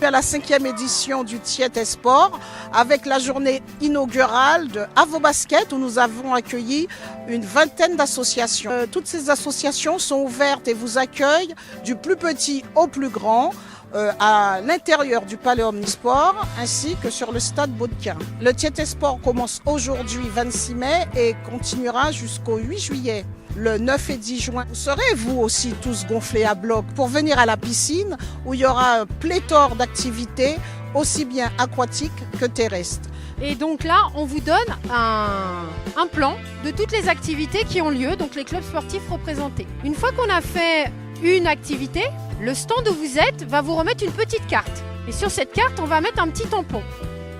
À la 5e édition du Tietê Sport avec la journée inaugurale de Avobasket où nous avons accueilli une vingtaine d'associations. Toutes ces associations sont ouvertes et vous accueillent du plus petit au plus grand à l'intérieur du Palais Omnisport ainsi que sur le stade Baudequin. Le Tietê Sport commence aujourd'hui 26 mai et continuera jusqu'au 8 juillet. Le 9 et 10 juin, vous serez vous aussi tous gonflés à bloc pour venir à la piscine où il y aura un pléthore d'activités aussi bien aquatiques que terrestres. Et donc là, on vous donne un plan de toutes les activités qui ont lieu, donc les clubs sportifs représentés. Une fois qu'on a fait une activité, le stand où vous êtes va vous remettre une petite carte. Et sur cette carte, on va mettre un petit tampon.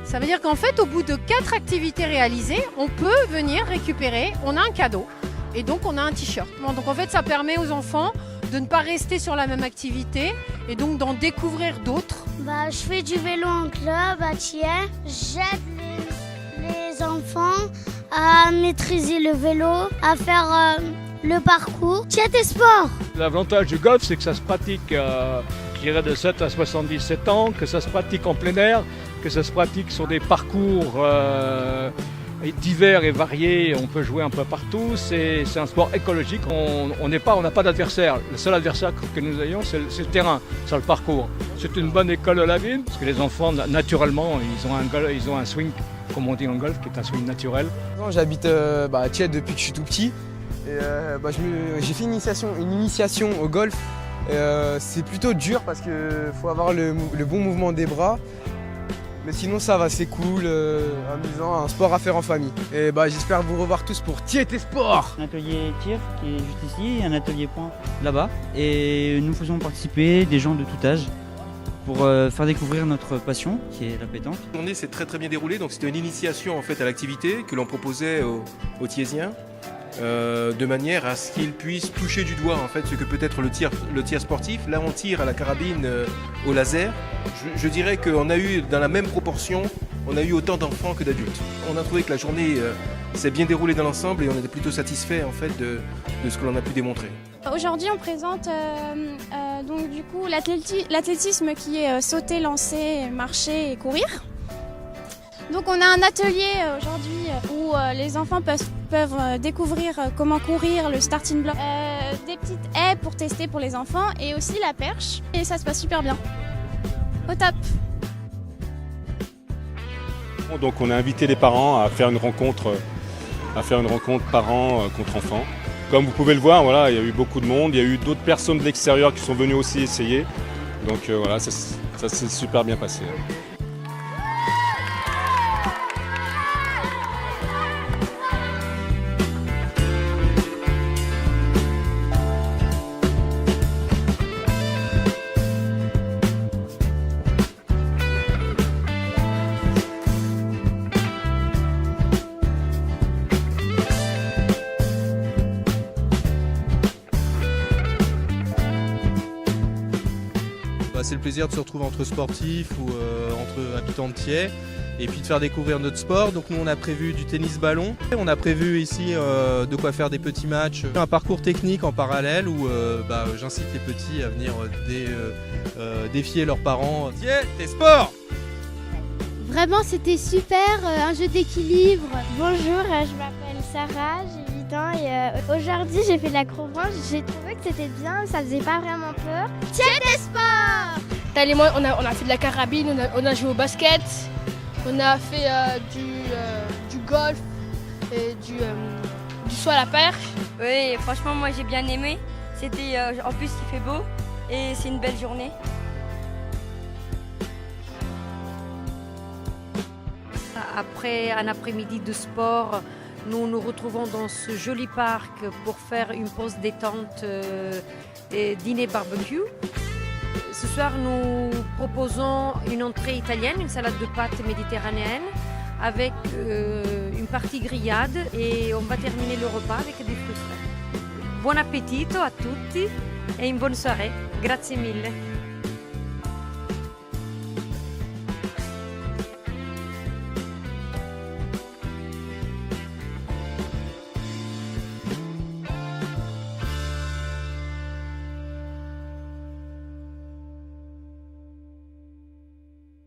Ça veut dire qu'en fait, au bout de 4 activités réalisées, on peut venir récupérer, on a un cadeau. Et donc on a un t-shirt. Donc en fait ça permet aux enfants de ne pas rester sur la même activité et donc d'en découvrir d'autres. Je fais du vélo en club à Thiers. J'aide les enfants à maîtriser le vélo, à faire le parcours. Tietê Sport. L'avantage du golf, c'est que ça se pratique je dirais de 7 à 77 ans, que ça se pratique en plein air, que ça se pratique sur des parcours divers et variés, on peut jouer un peu partout, c'est un sport écologique, on n'a pas d'adversaire, le seul adversaire que nous ayons c'est le terrain, c'est le parcours. C'est une bonne école de la ville, parce que les enfants naturellement ils ont un swing, comme on dit en golf, qui est un swing naturel. J'habite à Thiers depuis que je suis tout petit, et j'ai fait une initiation au golf, c'est plutôt dur parce qu'il faut avoir le bon mouvement des bras. Mais sinon ça va, c'est cool, amusant, un sport à faire en famille. Et j'espère vous revoir tous pour Tietê Sport. Un atelier tir qui est juste ici, un atelier point là-bas. Et nous faisons participer des gens de tout âge pour faire découvrir notre passion qui est la pétanque. La journée s'est très bien déroulée, donc c'était une initiation en fait à l'activité que l'on proposait aux Thiésiens. De manière à ce qu'ils puissent toucher du doigt en fait ce que peut être le tir sportif. Là on tire à la carabine au laser. Je dirais qu'on a eu dans la même proportion, on a eu autant d'enfants que d'adultes. On a trouvé que la journée s'est bien déroulée dans l'ensemble et on était plutôt satisfait en fait de ce que l'on a pu démontrer. Aujourd'hui on présente donc du coup l'athlétisme qui est sauter, lancer, marcher et courir. Donc on a un atelier aujourd'hui où les enfants peuvent découvrir comment courir, le starting block, des petites haies pour tester pour les enfants et aussi la perche. Et ça se passe super bien. Au top. Donc on a invité les parents à faire une rencontre parents contre enfants. Comme vous pouvez le voir, voilà, il y a eu beaucoup de monde, il y a eu d'autres personnes de l'extérieur qui sont venues aussi essayer. Donc voilà, ça s'est super bien passé. C'est le plaisir de se retrouver entre sportifs ou entre habitants de Thiers et puis de faire découvrir notre sport. Donc nous on a prévu du tennis ballon, on a prévu ici de quoi faire des petits matchs, un parcours technique en parallèle où j'incite les petits à venir défier leurs parents. Tietê Sport. Vraiment c'était super, un jeu d'équilibre. Bonjour, je m'appelle Sarah, j'ai 8 ans et aujourd'hui j'ai fait de l'acrobranche. J'ai trouvé que c'était bien, ça faisait pas vraiment peur. Tietê Sport. On a fait de la carabine, on a joué au basket, on a fait du golf et du saut à la perche. Oui, franchement moi j'ai bien aimé. C'était en plus il fait beau et c'est une belle journée. Après un après-midi de sport, nous nous retrouvons dans ce joli parc pour faire une pause détente et dîner barbecue. Ce soir, nous proposons une entrée italienne, une salade de pâtes méditerranéenne avec une partie grillade et on va terminer le repas avec des fruits frais. Buon appetito a tutti e une bonne soirée. Grazie mille.